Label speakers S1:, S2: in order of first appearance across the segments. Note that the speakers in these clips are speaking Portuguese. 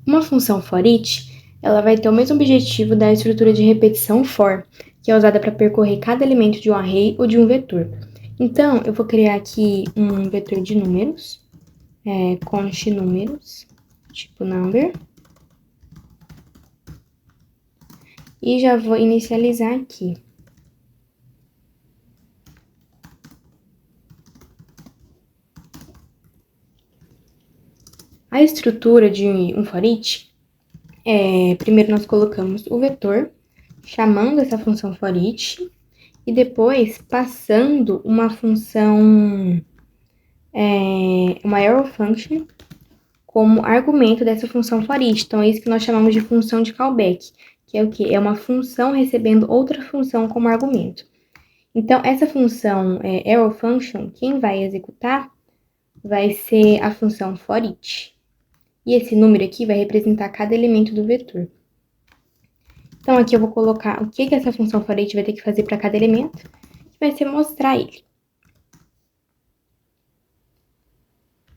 S1: Uma função for each, ela vai ter o mesmo objetivo da estrutura de repetição for, que é usada para percorrer cada elemento de um array ou de um vetor. Então, eu vou criar aqui um vetor de números, const números, tipo number, e já vou inicializar aqui. A estrutura de um for each, primeiro nós colocamos o vetor, chamando essa função for each, e depois passando uma função, uma arrow function, como argumento dessa função for each. Então, é isso que nós chamamos de função de callback, que é o quê? É uma função recebendo outra função como argumento. Então, essa função arrow function, quem vai executar vai ser a função for each. E esse número aqui vai representar cada elemento do vetor. Então, aqui eu vou colocar o que essa função for each vai ter que fazer para cada elemento, que vai ser mostrar ele.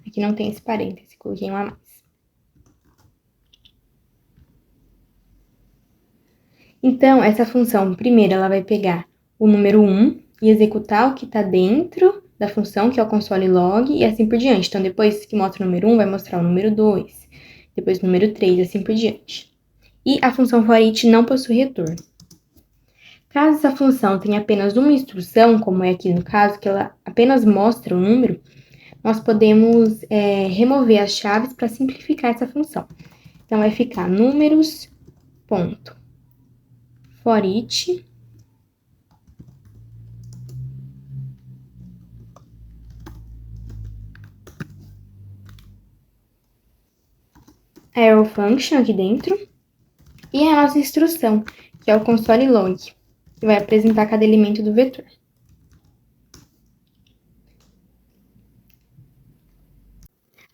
S1: Aqui não tem esse parêntese, coloquei um a mais. Então, essa função, primeiro, ela vai pegar o número 1 e executar o que está dentro da função, que é o console log, e assim por diante. Então, depois que mostra o número 1, vai mostrar o número 2, depois o número 3, e assim por diante. E a função for each não possui retorno. Caso essa função tenha apenas uma instrução, como é aqui no caso, que ela apenas mostra o número, nós podemos remover as chaves para simplificar essa função. Então, vai ficar números, ponto, for each, a arrow function aqui dentro, e a nossa instrução, que é o console log, que vai apresentar cada elemento do vetor.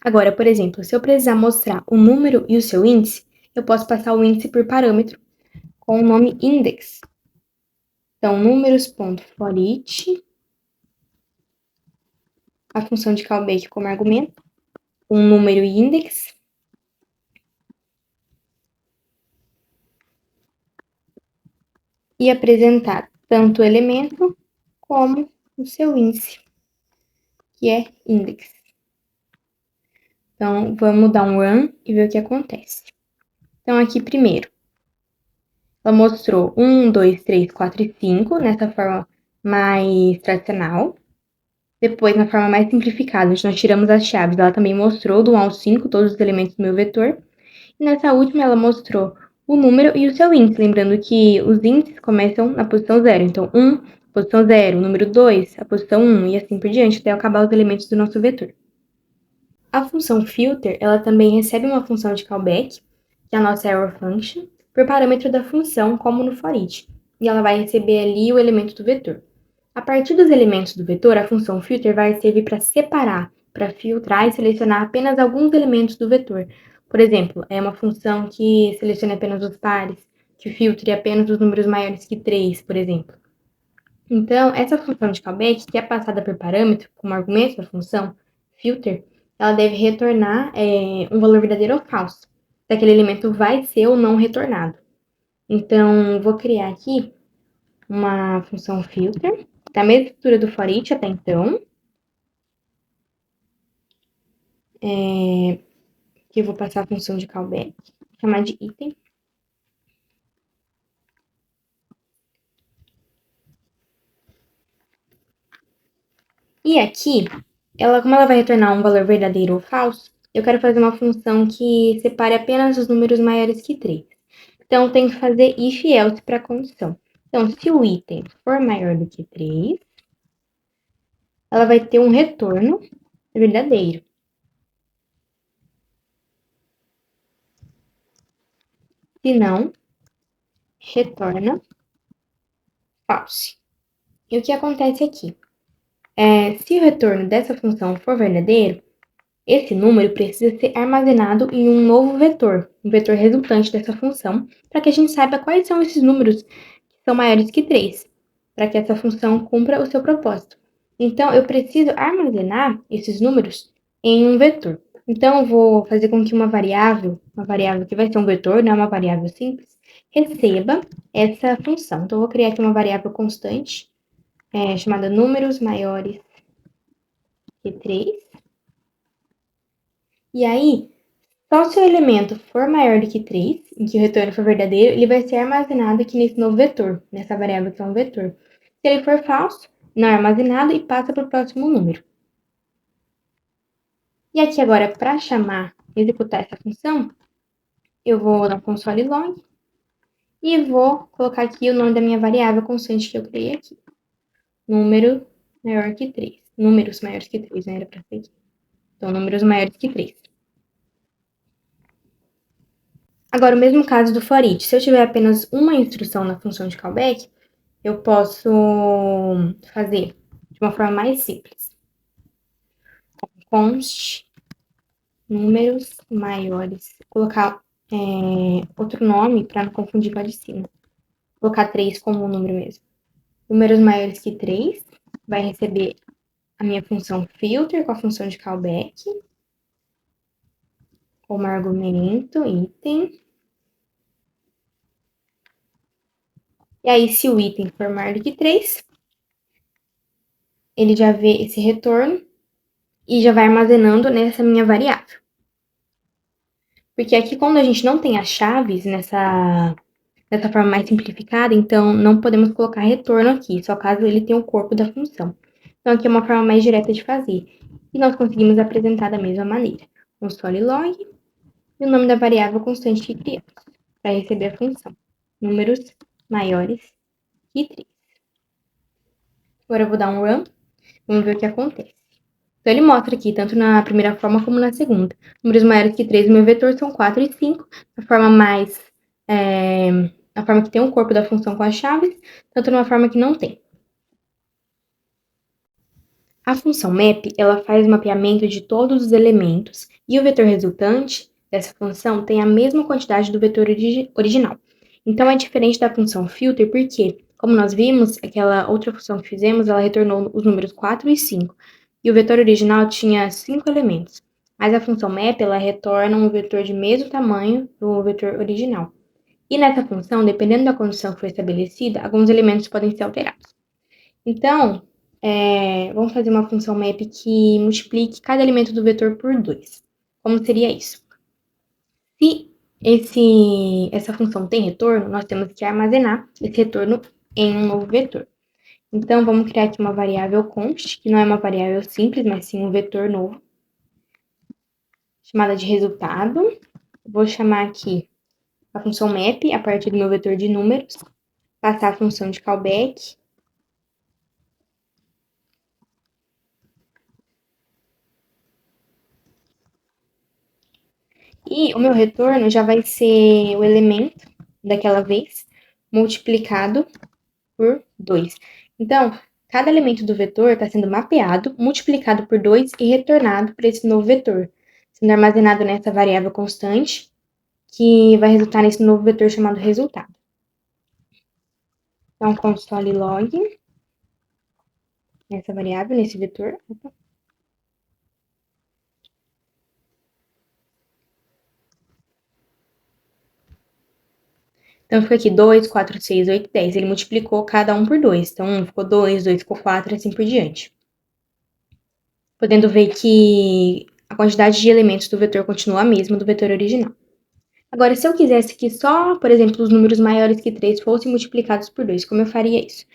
S1: Agora, por exemplo, se eu precisar mostrar o número e o seu índice, eu posso passar o índice por parâmetro com o nome index. Então, números.for each, a função de callback como argumento, um número e index, e apresentar tanto o elemento como o seu índice, que é index. Então, vamos dar um run e ver o que acontece. Então, aqui primeiro, ela mostrou 1, 2, 3, 4 e 5, nessa forma mais tradicional. Depois, na forma mais simplificada, onde nós tiramos as chaves, ela também mostrou do 1 ao 5 todos os elementos do meu vetor. E nessa última, ela mostrou o número e o seu índice, lembrando que os índices começam na posição 0. Então, 1, posição 0, o número 2, a posição 1, e assim por diante, até acabar os elementos do nosso vetor. A função filter, ela também recebe uma função de callback, que é a nossa arrow function, por parâmetro da função, como no for each, e ela vai receber ali o elemento do vetor. A partir dos elementos do vetor, a função filter vai servir para separar, para filtrar e selecionar apenas alguns elementos do vetor. Por exemplo, é uma função que selecione apenas os pares, que filtre apenas os números maiores que 3, por exemplo. Então, essa função de callback, que é passada por parâmetro, como argumento da função filter, ela deve retornar um valor verdadeiro ou falso, se aquele elemento vai ser ou não retornado. Então, vou criar aqui uma função filter, da mesma estrutura do for each até então, que eu vou passar a função de callback, chamar de item. E aqui, como ela vai retornar um valor verdadeiro ou falso, eu quero fazer uma função que separe apenas os números maiores que 3. Então, tem que fazer if e else para a condição. Então, se o item for maior do que 3, ela vai ter um retorno verdadeiro. Se não, retorna false. E o que acontece aqui? Se o retorno dessa função for verdadeiro, esse número precisa ser armazenado em um novo vetor, um vetor resultante dessa função, para que a gente saiba quais são esses números que são maiores que 3, para que essa função cumpra o seu propósito. Então, eu preciso armazenar esses números em um vetor. Então, eu vou fazer com que uma variável que vai ser um vetor, não é uma variável simples, receba essa função. Então, eu vou criar aqui uma variável constante, chamada números maiores que 3. E aí, só se o elemento for maior do que 3, em que o retorno for verdadeiro, ele vai ser armazenado aqui nesse novo vetor, nessa variável que é um vetor. Se ele for falso, não é armazenado e passa para o próximo número. E aqui agora, para executar essa função, eu vou no console log e vou colocar aqui o nome da minha variável constante que eu criei aqui. Número maior que 3. Números maiores que 3, né? Era para ser aqui. Então, números maiores que 3. Agora, o mesmo caso do for each. Se eu tiver apenas uma instrução na função de callback, eu posso fazer de uma forma mais simples. Const números maiores. Colocar outro nome para não confundir com a de cima. Colocar 3 como um número mesmo. Números maiores que 3 vai receber a minha função filter com a função de callback, como argumento, item. E aí, se o item for maior do que 3, ele já vê esse retorno e já vai armazenando nessa minha variável. Porque aqui, quando a gente não tem as chaves nessa forma mais simplificada, então não podemos colocar retorno aqui, só caso ele tenha o corpo da função. Então, aqui é uma forma mais direta de fazer. E nós conseguimos apresentar da mesma maneira. Console log e o nome da variável constante que criamos para receber a função. Números maiores que 3. Agora eu vou dar um run, vamos ver o que acontece. Então, ele mostra aqui, tanto na primeira forma como na segunda. Números maiores que 3 no meu vetor são 4 e 5. A forma mais... a forma que tem o corpo da função com as chaves, tanto numa forma que não tem. A função map, ela faz o mapeamento de todos os elementos e o vetor resultante dessa função tem a mesma quantidade do vetor original. Então, é diferente da função filter, porque, como nós vimos, aquela outra função que fizemos, ela retornou os números 4 e 5. E o vetor original tinha 5 elementos. Mas a função map, ela retorna um vetor de mesmo tamanho do vetor original. E nessa função, dependendo da condição que foi estabelecida, alguns elementos podem ser alterados. Então, vamos fazer uma função map que multiplique cada elemento do vetor por 2. Como seria isso? Se essa função tem retorno, nós temos que armazenar esse retorno em um novo vetor. Então, vamos criar aqui uma variável const, que não é uma variável simples, mas sim um vetor novo, chamada de resultado. Vou chamar aqui a função map a partir do meu vetor de números, passar a função de callback. E o meu retorno já vai ser o elemento daquela vez multiplicado por 2. Então, cada elemento do vetor está sendo mapeado, multiplicado por 2 e retornado para esse novo vetor, sendo armazenado nessa variável constante, que vai resultar nesse novo vetor chamado resultado. Então, console log nessa variável, nesse vetor. Então, fica aqui 2, 4, 6, 8, 10. Ele multiplicou cada um por 2. Então, 1 ficou 2, 2 ficou 4, e assim por diante. Podendo ver que a quantidade de elementos do vetor continua a mesma do vetor original. Agora, se eu quisesse que só, por exemplo, os números maiores que 3 fossem multiplicados por 2, como eu faria isso?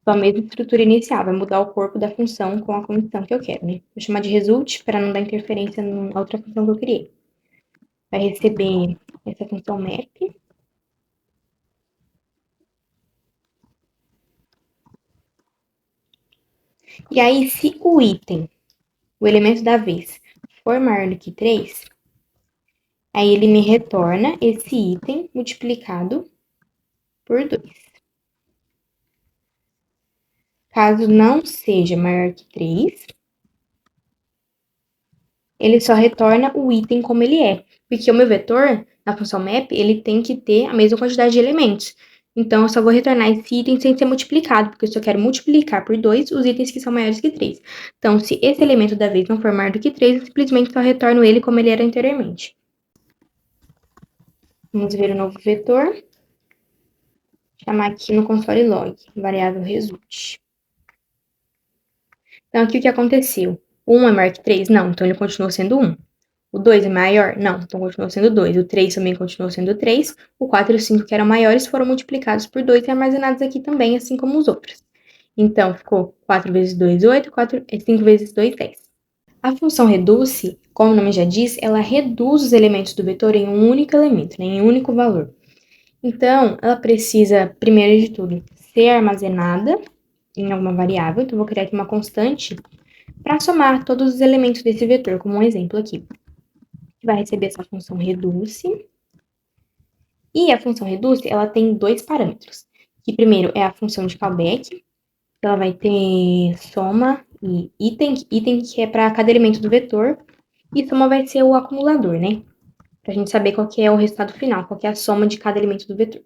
S1: Então, a mesma estrutura inicial, vai mudar o corpo da função com a condição que eu quero, né? Vou chamar de result, para não dar interferência na outra função que eu criei. Vai receber essa função map. E aí, se o item, o elemento da vez, for maior do que 3, aí ele me retorna esse item multiplicado por 2. Caso não seja maior que 3, ele só retorna o item como ele é. Porque o meu vetor, na função map, ele tem que ter a mesma quantidade de elementos. Então, eu só vou retornar esse item sem ser multiplicado, porque eu só quero multiplicar por 2 os itens que são maiores que 3. Então, se esse elemento da vez não for maior do que 3, eu simplesmente só retorno ele como ele era anteriormente. Vamos ver o novo vetor. Chamar aqui no console log, variável result. Então, aqui o que aconteceu? O 1 é maior que 3? Não, então ele continuou sendo 1. O 2 é maior? Não, então continuou sendo 2. O 3 também continuou sendo 3. O 4 e o 5, que eram maiores, foram multiplicados por 2 e armazenados aqui também, assim como os outros. Então, ficou 4 vezes 2, 8, 5 vezes 2, 10. A função reduce, como o nome já diz, ela reduz os elementos do vetor em um único elemento, em um único valor. Então, ela precisa, primeiro de tudo, ser armazenada em alguma variável. Então, vou criar aqui uma constante para somar todos os elementos desse vetor, como um exemplo aqui. Vai receber essa função reduce. E a função reduce, ela tem dois parâmetros. Que primeiro é a função de callback. Ela vai ter soma e item que é para cada elemento do vetor. E soma vai ser o acumulador, né? Para a gente saber qual que é o resultado final, qual que é a soma de cada elemento do vetor.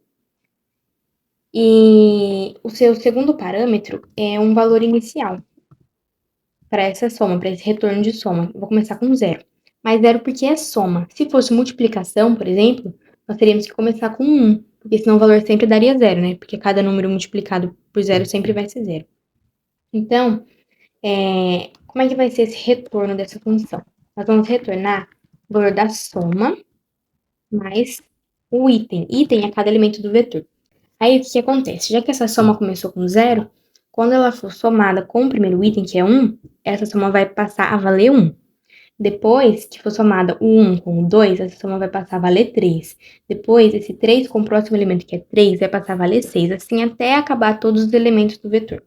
S1: E o seu segundo parâmetro é um valor inicial para essa soma, para esse retorno de soma. Eu vou começar com 0. Mas 0 porque é soma. Se fosse multiplicação, por exemplo, nós teríamos que começar com 1, porque senão o valor sempre daria 0, né? Porque cada número multiplicado por 0 sempre vai ser 0. Então, como é que vai ser esse retorno dessa função? Nós vamos retornar o valor da soma mais o item. Item é cada elemento do vetor. Aí, o que acontece? Já que essa soma começou com 0, quando ela for somada com o primeiro item, que é 1, essa soma vai passar a valer 1. Depois que for somada o 1 com o 2, essa soma vai passar a valer 3. Depois, esse 3 com o próximo elemento, que é 3, vai passar a valer 6. Assim, até acabar todos os elementos do vetor.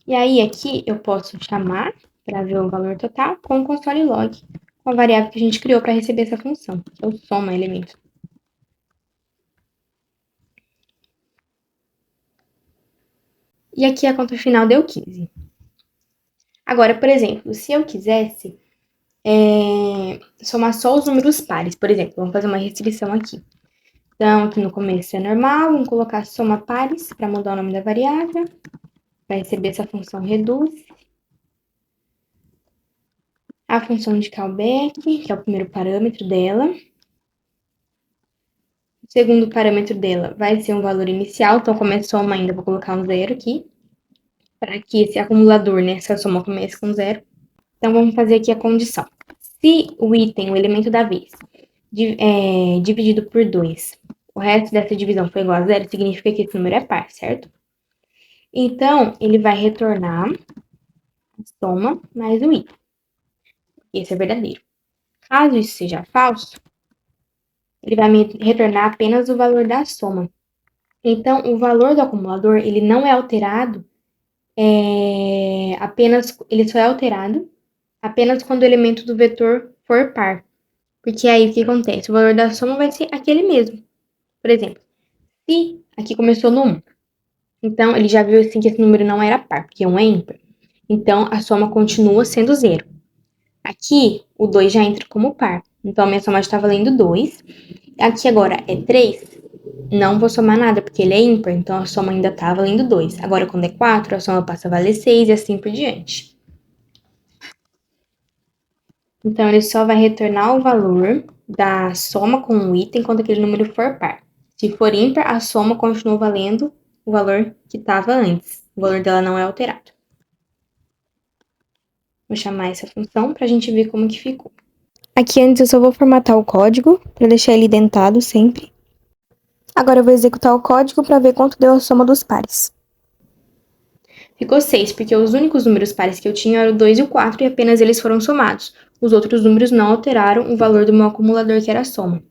S1: E aí, aqui, eu posso chamar, para ver o valor total, com o console log, com a variável que a gente criou para receber essa função, que é o soma elementos. E aqui a conta final deu 15. Agora, por exemplo, se eu quisesse somar só os números pares, por exemplo, vamos fazer uma restrição aqui. Então, aqui no começo é normal, vamos colocar soma pares para mudar o nome da variável, para receber essa função reduz. A função de callback, que é o primeiro parâmetro dela. O segundo parâmetro dela vai ser um valor inicial, então como é soma ainda, vou colocar um 0 aqui, para que esse acumulador, né, essa soma comece com 0. Então, vamos fazer aqui a condição. Se o item, o elemento da vez, dividido por 2, o resto dessa divisão for igual a 0, significa que esse número é par, certo? Então, ele vai retornar a soma mais o item. Esse é verdadeiro. Caso isso seja falso, ele vai me retornar apenas o valor da soma. Então, o valor do acumulador, ele não é alterado, ele só é alterado apenas quando o elemento do vetor for par. Porque aí o que acontece? O valor da soma vai ser aquele mesmo. Por exemplo, se aqui começou no 1, então ele já viu assim que esse número não era par, porque 1 é ímpar. Então a soma continua sendo 0. Aqui o 2 já entra como par. Então a minha soma está valendo 2. Aqui agora é 3. Não vou somar nada, porque ele é ímpar, então a soma ainda está valendo 2. Agora quando é 4, a soma passa a valer 6 e assim por diante. Então, ele só vai retornar o valor da soma com o item quando aquele número for par. Se for ímpar, a soma continua valendo o valor que estava antes. O valor dela não é alterado. Vou chamar essa função para a gente ver como que ficou. Aqui antes eu só vou formatar o código para deixar ele identado sempre. Agora eu vou executar o código para ver quanto deu a soma dos pares. Ficou 6, porque os únicos números pares que eu tinha eram o 2 e o 4 e apenas eles foram somados. Os outros números não alteraram o valor do meu acumulador, que era a soma.